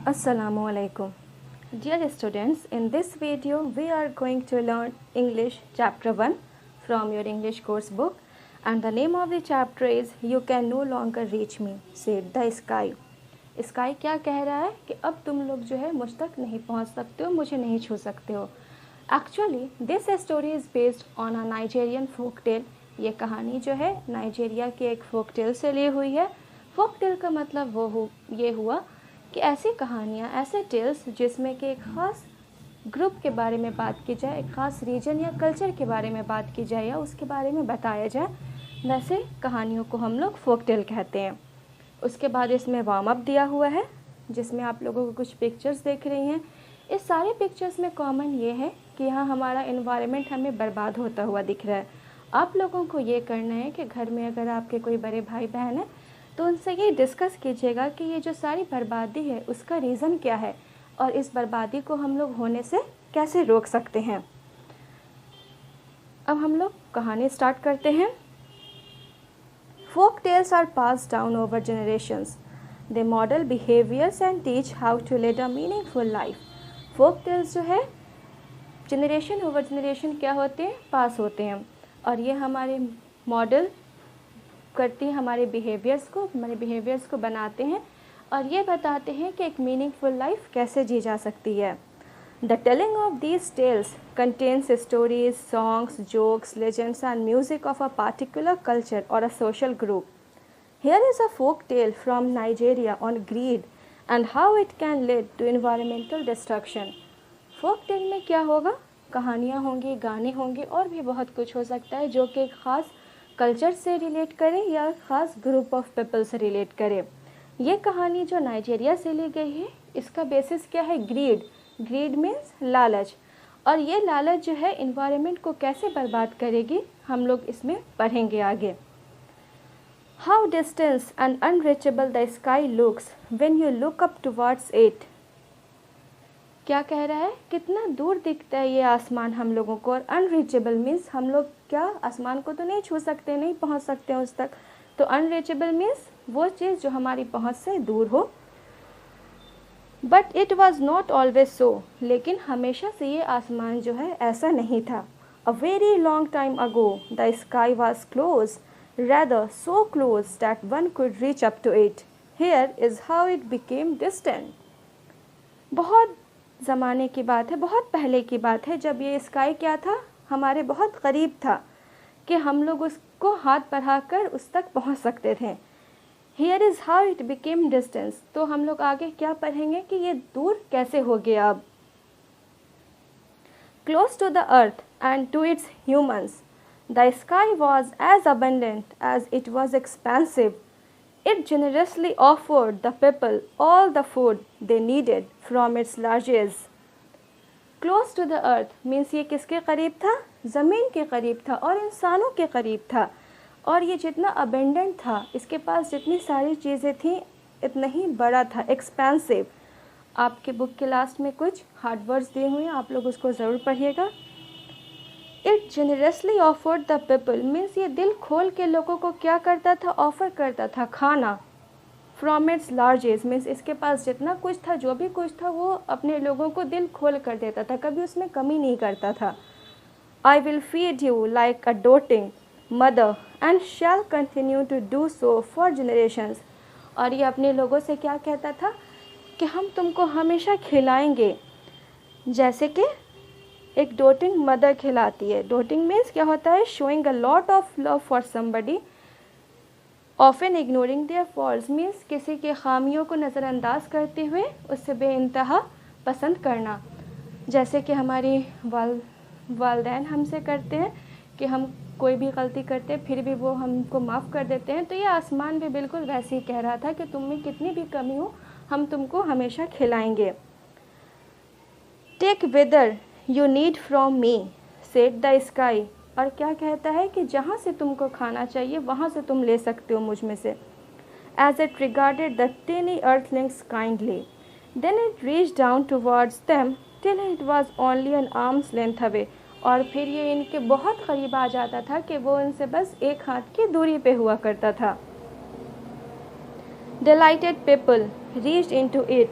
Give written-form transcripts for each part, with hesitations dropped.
Assalamualaikum. Dear students, in this video we are going to learn English chapter 1 from your English course book, and the name of the chapter is You Can No Longer Reach Me, said the Sky. Sky क्या कह रहा है कि अब तुम लोग जो है मुझ तक नहीं पहुंच सकते हो, मुझे नहीं छू सकते हो. Actually this story is based on a Nigerian folk tale. ये कहानी जो है नाइजेरिया के एक फोक टेल से ली हुई है. फोक टेल का मतलब ये हुआ कि ऐसी कहानियाँ, ऐसे टेल्स जिसमें कि एक ख़ास ग्रुप के बारे में बात की जाए, एक ख़ास रीजन या कल्चर के बारे में बात की जाए या उसके बारे में बताया जाए, वैसे कहानियों को हम लोग फोक टेल कहते हैं. उसके बाद इसमें वार्म अप दिया हुआ है जिसमें आप लोगों को कुछ पिक्चर्स देख रही हैं. इस सारे पिक्चर्स में कॉमन ये है कि यहाँ हमारा एनवायरनमेंट हमें बर्बाद होता हुआ दिख रहा है. आप लोगों को ये करना है कि घर में अगर आपके कोई बड़े भाई बहन हैं तो उनसे ये डिस्कस कीजिएगा कि ये जो सारी बर्बादी है उसका रीज़न क्या है और इस बर्बादी को हम लोग होने से कैसे रोक सकते हैं. अब हम लोग कहानी स्टार्ट करते हैं. Folk tales are passed down over generations. They model behaviors and teach how to lead a meaningful life. Folk tales जो है जनरेशन ओवर जनरेशन क्या होते हैं, पास होते हैं, और ये हमारे मॉडल करती हैं हमारे बिहेवियर्स को बनाते हैं और ये बताते हैं कि एक मीनिंगफुल लाइफ कैसे जी जा सकती है. The telling of these tales contains stories, songs, jokes, legends and music of a particular culture or a social group. Here is a folk tale from Nigeria on greed and how it can lead to environmental destruction. Folk tale में क्या होगा? कहानियाँ होंगी, गाने होंगे और भी बहुत कुछ हो सकता है जो कि एक ख़ास कल्चर से रिलेट करे या ख़ास ग्रुप ऑफ पीपल से रिलेट करे. ये कहानी जो नाइजीरिया से ली गई है इसका बेसिस क्या है? ग्रीड. ग्रीड मीन्स लालच, और ये लालच जो है इन्वायरमेंट को कैसे बर्बाद करेगी हम लोग इसमें पढ़ेंगे आगे. How distance and unreachable the sky looks when you look up towards it. क्या कह रहा है? कितना दूर दिखता है ये आसमान हम लोगों को, और अनरीचेबल मीन्स हम लोग क्या आसमान को तो नहीं छू सकते, नहीं पहुंच सकते हैं उस तक. तो अनरीचेबल मीन्स वो चीज़ जो हमारी पहुंच से दूर हो. But it was not always so. लेकिन हमेशा से ये आसमान जो है ऐसा नहीं था. A very long time ago the sky was close, rather so close that one could reach up to it. Here is how it became distant. बहुत ज़माने की बात है, बहुत पहले की बात है जब ये स्काई क्या था, हमारे बहुत करीब था कि हम लोग उसको हाथ बढ़ाकर उस तक पहुंच सकते थे. Here is how it became distance. तो हम लोग आगे क्या पढ़ेंगे कि ये दूर कैसे हो गया अब. Close to the earth and to its humans, the sky was as abundant as it was expansive. It generously offered the people all the food they needed from its largesse. Close to the earth means ये किसके करीब था? ज़मीन के करीब था और इंसानों के करीब था. और ये जितना अबेंडेंट था, इसके पास जितनी सारी चीज़ें थी इतना ही बड़ा था. एक्सपेंसिव. आपके बुक के लास्ट में कुछ हार्ड वर्ड्स दिए हुए हैं, आप लोग उसको ज़रूर पढ़िएगा. It generously offered the people means ये दिल खोल के लोगों को क्या करता था? ऑफ़र करता था खाना. फ्रॉम इट्स लार्जेस मीन्स इसके पास जितना कुछ था, जो भी कुछ था, वो अपने लोगों को दिल खोल कर देता था, कभी उसमें कमी नहीं करता था. I will feed you like a doting mother and shall continue to do so for generations. और ये अपने लोगों से क्या कहता था कि हम तुमको हमेशा खिलाएंगे जैसे कि एक डोटिंग मदर खिलाती है. डोटिंग मीन्स क्या होता है? Showing a lot of love for somebody, often ignoring their faults means किसी के खामियों को नज़रअंदाज करते हुए उससे बेइंतहा पसंद करना. जैसे कि हमारी वालदैन हमसे करते हैं कि हम कोई भी गलती करते हैं फिर भी वो हमको माफ़ कर देते हैं. तो ये आसमान भी बिल्कुल वैसे ही कह रहा था कि तुम में कितनी भी कमी हो, हम तुमको हमेशा खिलाएंगे. Take whatever you need from me, said the sky. और क्या कहता है कि जहाँ से तुमको खाना चाहिए वहाँ से तुम ले सकते हो मुझ में से. As it regarded the tiny earthlings kindly, then it reach down towards them till it was only an arm's length away. और फिर ये इनके बहुत करीब आ जाता था कि वो इनसे बस एक हाथ की दूरी पे हुआ करता था. Delighted people reached into it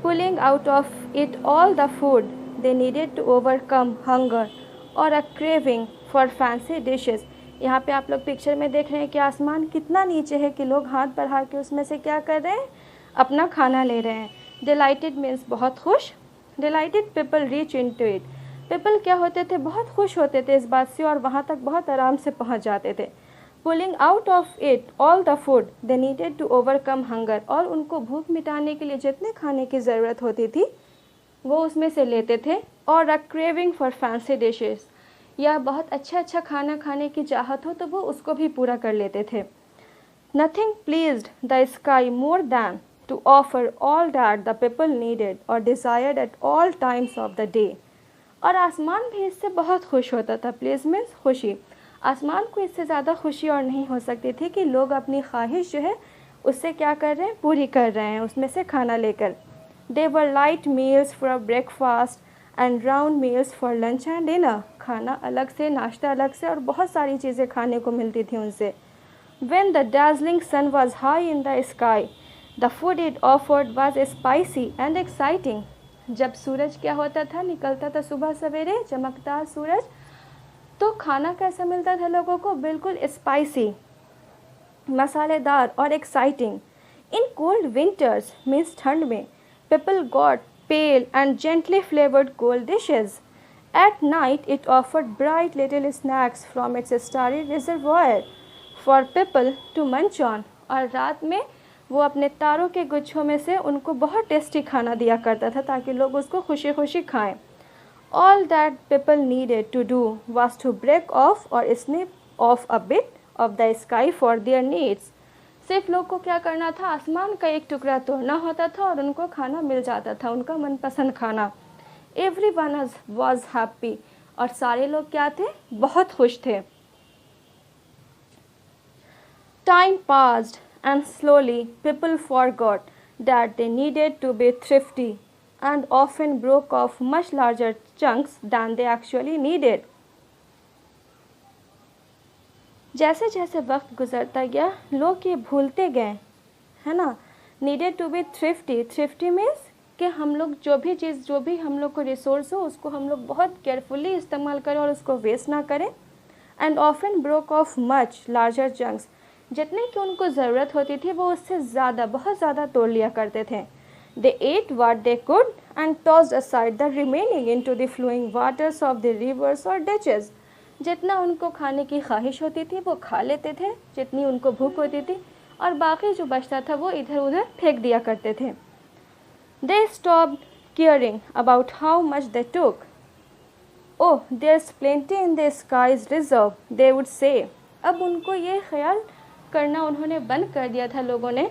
pulling out of it all the food they needed to overcome hunger or a craving for fancy dishes. यहाँ पे आप लोग पिक्चर में देख रहे हैं कि आसमान कितना नीचे है कि लोग हाथ बढ़ा के उसमें से क्या कर रहे हैं, अपना खाना ले रहे हैं. Delighted means बहुत खुश. Delighted people reach into it. People क्या होते थे, बहुत खुश होते थे इस बात से और वहाँ तक बहुत आराम से पहुँच जाते थे. Pulling out of it all the food they needed to overcome hunger. और उनको भूख मिटाने के लिए जितने खाने की ज़रूरत होती थी वो उसमें से लेते थे. और a craving for fancy dishes, या बहुत अच्छा खाना खाने की चाहत हो तो वो उसको भी पूरा कर लेते थे. Nothing pleased the sky more than to offer all that the people needed or desired at all times of the day. और आसमान भी इससे बहुत खुश होता था. प्लीज़ मीन्स खुशी. आसमान को इससे ज़्यादा खुशी और नहीं हो सकती थी कि लोग अपनी ख्वाहिश जो है उससे क्या कर रहे हैं, पूरी कर रहे हैं उसमें से खाना लेकर. They were light meals for breakfast and round meals for lunch and dinner. खाना अलग से, नाश्ता अलग से और बहुत सारी चीज़ें खाने को मिलती थी उनसे. When the dazzling sun was high in the sky, the food it offered was spicy and exciting. जब सूरज क्या होता था, निकलता था सुबह सवेरे, चमकदार सूरज, तो खाना कैसा मिलता था लोगों को, बिल्कुल स्पाइसी, मसालेदार और exciting. In cold winters means ठंड में, people got pale and gently flavoured cold dishes. At night it offered bright little snacks from its starry reservoir for people to munch on. और रात में वो अपने तारों के गुच्छों में से उनको बहुत टेस्टी खाना दिया करता था ताकि लोग उसको खुशी खुशी खाएं. All that people needed to do was to break off or snip off a bit of the sky for their needs. सिर्फ लोग को क्या करना था, आसमान का एक टुकड़ा तोड़ना होता था और उनको खाना मिल जाता था, उनका मनपसंद खाना. Everyone was happy. और सारे लोग क्या थे, बहुत खुश थे. Time passed and slowly people forgot that they needed to be thrifty and often broke off much larger chunks than they actually needed. जैसे जैसे वक्त गुजरता गया लोग ये भूलते गए, है ना. Needed to be thrifty. Thrifty means कि हम लोग जो भी चीज़, जो भी हम लोग को रिसोर्स हो उसको हम लोग बहुत केयरफुली इस्तेमाल करें और उसको वेस्ट ना करें. And often broke of much larger chunks. जितने की उनको ज़रूरत होती थी वो उससे ज़्यादा, बहुत ज़्यादा तोड़ लिया करते थे. They ate what they could and tossed aside the remaining into the flowing waters of the rivers or ditches. जितना उनको खाने की ख्वाहिश होती थी वो खा लेते थे, जितनी उनको भूख होती थी, और बाकी जो बचता था वो इधर उधर फेंक दिया करते थे. They stopped caring about how much they took. Oh, there's plenty in the sky's reserve, they would say. अब उनको ये ख्याल करना उन्होंने बंद कर दिया था लोगों ने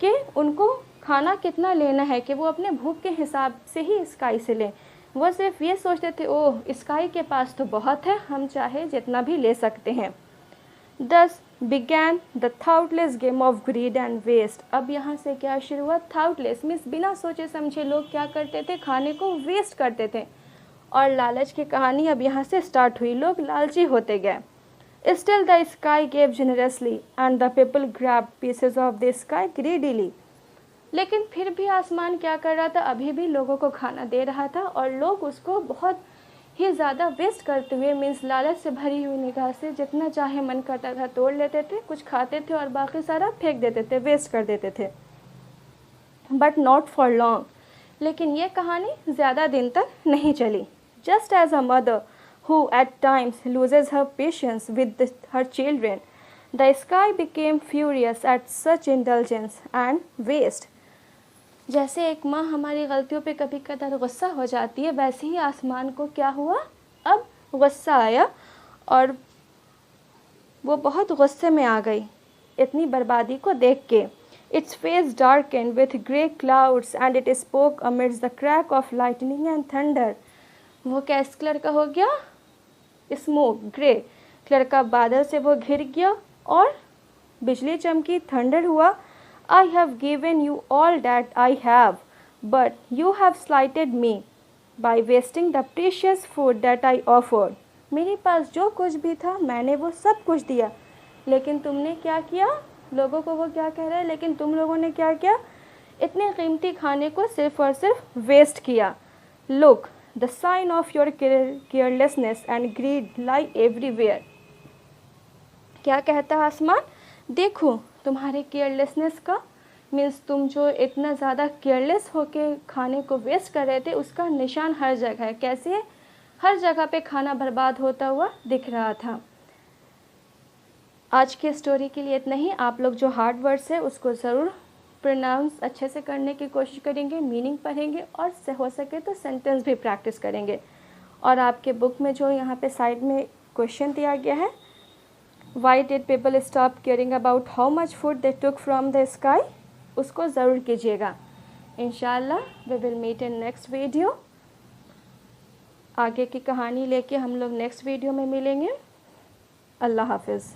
कि उनको खाना कितना लेना है, कि वो अपने भूख के हिसाब से ही स्काई से लें. वो सिर्फ ये सोचते थे, ओह स्काई के पास तो बहुत है, हम चाहे जितना भी ले सकते हैं. Thus began the thoughtless game of greed and waste. अब यहाँ से क्या शुरू हुआ, thoughtless मीन्स बिना सोचे समझे लोग क्या करते थे, खाने को वेस्ट करते थे. और लालच की कहानी अब यहाँ से स्टार्ट हुई, लोग लालची होते गए. Still the sky gave generously and the people grabbed pieces of the sky greedily. लेकिन फिर भी आसमान क्या कर रहा था, अभी भी लोगों को खाना दे रहा था और लोग उसको बहुत ही ज़्यादा वेस्ट करते हुए, मीन्स लालच से भरी हुई निगाह से जितना चाहे मन करता था तोड़ लेते थे, कुछ खाते थे और बाकी सारा फेंक देते थे, वेस्ट कर देते थे. But not for long. लेकिन ये कहानी ज़्यादा दिन तक नहीं चली. Just as a mother who at times loses her patience with her children, the sky became furious at such indulgence and waste. जैसे एक माँ हमारी गलतियों पे कभी कदार गुस्सा हो जाती है, वैसे ही आसमान को क्या हुआ, अब गुस्सा आया और वो बहुत गुस्से में आ गई इतनी बर्बादी को देख के. Its face darkened with grey clouds and it spoke amidst the crack of lightning and thunder. वो कैस कलर का हो गया, स्मोक, ग्रे कलर का बादल से वो घिर गया और बिजली चमकी, थंडर हुआ. I have given you all that I have but you have slighted me by wasting the precious food that I offered. मेरे पास जो कुछ भी था मैंने वो सब कुछ दिया, लेकिन तुमने क्या किया, लोगों को वो क्या कह रहा है, लेकिन तुम लोगों ने क्या किया, इतने कीमती खाने को सिर्फ और सिर्फ वेस्ट किया। Look, the sign of your carelessness and greed lie everywhere. क्या कहता है आसमान? देखो तुम्हारे केयरलेसनेस का मीन्स तुम जो इतना ज़्यादा केयरलेस होके खाने को वेस्ट कर रहे थे उसका निशान हर जगह है। कैसे? हर जगह पे खाना बर्बाद होता हुआ दिख रहा था। आज की स्टोरी के लिए इतना ही। आप लोग जो हार्ड वर्ड्स है उसको ज़रूर प्रोनाउंस अच्छे से करने की कोशिश करेंगे, मीनिंग पढ़ेंगे और से हो सके तो सेंटेंस भी प्रैक्टिस करेंगे। और आपके बुक में जो यहाँ पे साइड में क्वेश्चन दिया गया है, why did people stop caring about how much food they took from the sky, उसको ज़रूर कीजिएगा। इंशाल्लाह we will meet in next video. आगे की कहानी लेके हम लोग नेक्स्ट वीडियो में मिलेंगे। अल्लाह हाफिज़।